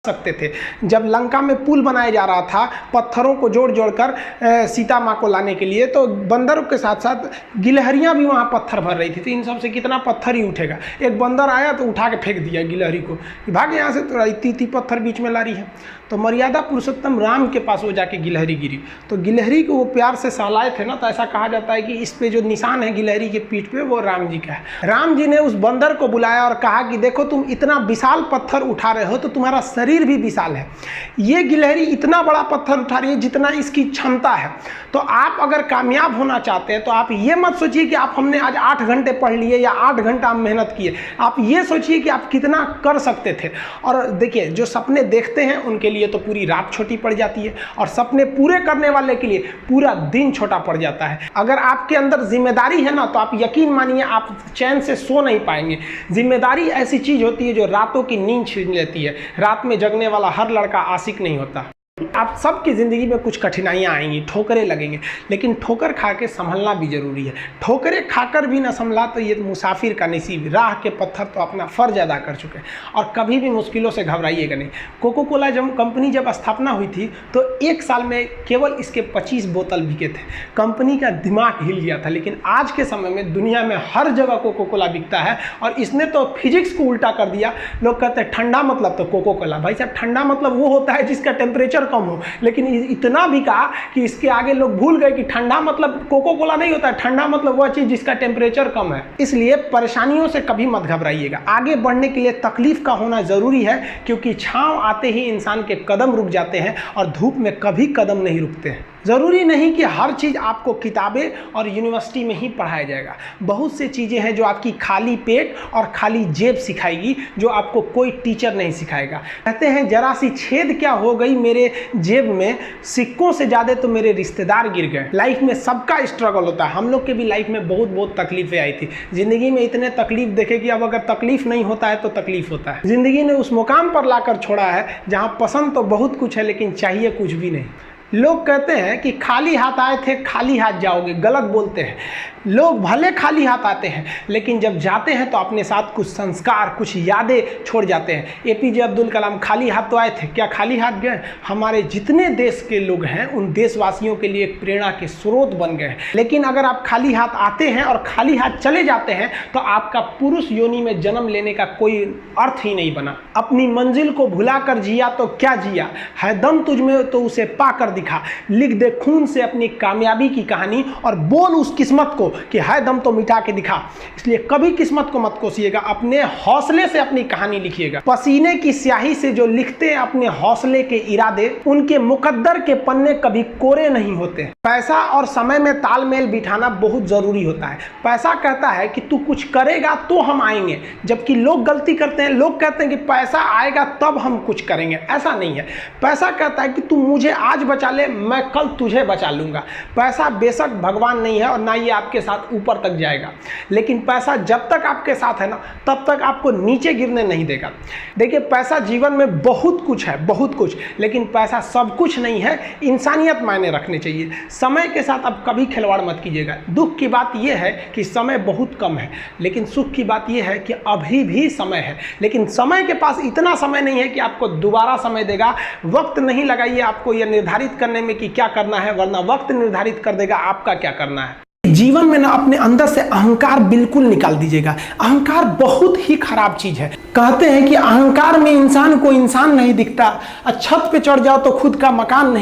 सकते थे। जब लंका में पुल बनाया जा रहा था पत्थरों को जोड़ जोड़कर सीता माँ को लाने के लिए, तो बंदरों के साथ साथ गिलहरियाँ भी वहाँ पत्थर भर रही थी। तो इन सब से कितना पत्थर ही उठेगा। एक बंदर आया तो उठा के फेंक दिया गिलहरी को, भाग यहाँ से, तो इतनी पत्थर बीच में ला रही है। तो मर्यादा पुरुषोत्तम राम के पास वो जाके गिलहरी गिरी, तो गिलहरी को वो प्यार से सहलाए थे ना, तो ऐसा कहा जाता है कि इस पे जो निशान है गिलहरी के पीठ पे वो राम जी का है। राम जी ने उस बंदर को बुलाया और कहा कि देखो तुम इतना विशाल पत्थर उठा रहे हो तो तुम्हारा शरीर भी विशाल है। ये गिलहरी इतना बड़ा पत्थर उठा रही है जितना इसकी क्षमता है। तो आप अगर कामयाब होना चाहते हैं तो आप ये मत सोचिए कि आप हमने आज 8 घंटे पढ़ लिए या 8 घंटा हम मेहनत किए। आप ये सोचिए कि आप कितना कर सकते थे। और देखिए, जो सपने देखते हैं उनके लिए तो पूरी रात छोटी पड़ जाती है, और सपने पूरे करने वाले के लिए पूरा दिन छोटा पड़ जाता है। अगर आपके अंदर जिम्मेदारी है ना, तो आप यकीन मानिए आप चैन से सो नहीं पाएंगे। जिम्मेदारी ऐसी चीज होती है जो रातों की नींद छीन लेती है। रात में जगने वाला हर लड़का आशिक नहीं होता। आप सबकी ज़िंदगी में कुछ कठिनाइयाँ आएंगी, ठोकरें लगेंगे, लेकिन ठोकर खा के संभलना भी जरूरी है। ठोकरें खाकर भी ना संभला तो ये मुसाफिर का नसीब। राह के पत्थर तो अपना फ़र्ज अदा कर चुके हैं, और कभी भी मुश्किलों से घबराइएगा नहीं। कोको कोला कंपनी जब स्थापना हुई थी तो 1 साल में केवल इसके 25 बोतल बिके थे। कंपनी का दिमाग हिल गया था। लेकिन आज के समय में दुनिया में हर जगह कोको कोला बिकता है, और इसने तो फिजिक्स को उल्टा कर दिया। लोग कहते हैं ठंडा मतलब तो कोको कोला। भाई साहब, ठंडा मतलब वो होता है जिसका टेम्परेचर कम हो। लेकिन इतना भी कहा कि इसके आगे लोग भूल गए कि ठंडा मतलब कोको कोला नहीं होता है। ठंडा मतलब वह चीज जिसका टेम्परेचर कम है। इसलिए परेशानियों से कभी मत घबराइएगा। आगे बढ़ने के लिए तकलीफ का होना जरूरी है, क्योंकि छांव आते ही इंसान के कदम रुक जाते हैं और धूप में कभी कदम नहीं रुकते हैं। ज़रूरी नहीं कि हर चीज़ आपको किताबें और यूनिवर्सिटी में ही पढ़ाया जाएगा। बहुत से चीज़ें हैं जो आपकी खाली पेट और खाली जेब सिखाएगी, जो आपको कोई टीचर नहीं सिखाएगा। कहते हैं जरा सी छेद क्या हो गई मेरे जेब में, सिक्कों से ज़्यादा तो मेरे रिश्तेदार गिर गए। लाइफ में सबका स्ट्रगल होता है। हम लोग के भी लाइफ में बहुत तकलीफें आई थी। ज़िंदगी में इतने तकलीफ देखे कि अब अगर तकलीफ नहीं होता है तो तकलीफ होता है। ज़िंदगी ने उस मुकाम पर लाकर छोड़ा है जहाँ पसंद तो बहुत कुछ है लेकिन चाहिए कुछ भी नहीं। लोग कहते हैं कि खाली हाथ आए थे खाली हाथ जाओगे, गलत बोलते हैं। लोग भले खाली हाथ आते हैं लेकिन जब जाते हैं तो अपने साथ कुछ संस्कार, कुछ यादें छोड़ जाते हैं। एपीजे अब्दुल कलाम खाली हाथ तो आए थे, क्या खाली हाथ गए? हमारे जितने देश के लोग हैं उन देशवासियों के लिए एक प्रेरणा के स्रोत बन गए हैं। लेकिन अगर आप खाली हाथ आते हैं और खाली हाथ चले जाते हैं तो आपका पुरुष योनि में जन्म लेने का कोई अर्थ ही नहीं बना। अपनी मंजिल को भुलाकर जिया तो क्या जिया, है दम तुझ में तो उसे पाकर दिखा। लिख दे खून से अपनी कामयाबी की कहानी और बोल उस किस्मत को कि है दम तो मिटा के दिखा। इसलिए कभी किस्मत को मत कोसिएगा, अपने हौसले से अपनी कहानी लिखिएगा। पसीने की स्याही से जो लिखते हैं अपने हौसले के इरादे, उनके मुकद्दर के पन्ने कभी कोरे नहीं होते। पैसा और समय में तालमेल बिठाना बहुत जरूरी होता है। पैसा कहता है कि तू कुछ करेगा तो हम आएंगे, जबकि लोग गलती करते हैं। लोग कहते हैं कि पैसा आएगा तब हम कुछ करेंगे। ऐसा नहीं है। पैसा कहता है कि तू मुझे आज बचा ले, मैं कल तुझे बचा लूंगा। पैसा बेशक भगवान नहीं है और ना ये आपके साथ ऊपर तक जाएगा, लेकिन पैसा जब तक आपके साथ है ना तब तक आपको नीचे गिरने नहीं देगा। देखिए, पैसा जीवन में बहुत कुछ है, बहुत कुछ, लेकिन पैसा सब कुछ नहीं है। इंसानियत मायने रखने चाहिए। समय के साथ आप कभी खिलवाड़ मत कीजिएगा। दुख की बात यह है कि समय बहुत कम है, लेकिन सुख की बात यह है कि अभी भी समय है। लेकिन समय के पास इतना समय नहीं है कि आपको दोबारा समय देगा। वक्त नहीं लगाइए आपको यह निर्धारित करने में कि क्या करना है, वरना वक्त निर्धारित कर देगा आपका क्या करना है। जीवन में ना अपने अंदर से अहंकार बिल्कुल निकाल दीजिएगा। अहंकार बहुत ही खराब चीज है। कहते हैं कि अहंकार में इंसान को इंसान नहीं दिखता, छत पे चढ़ जाओ तो खुद का मकान नहीं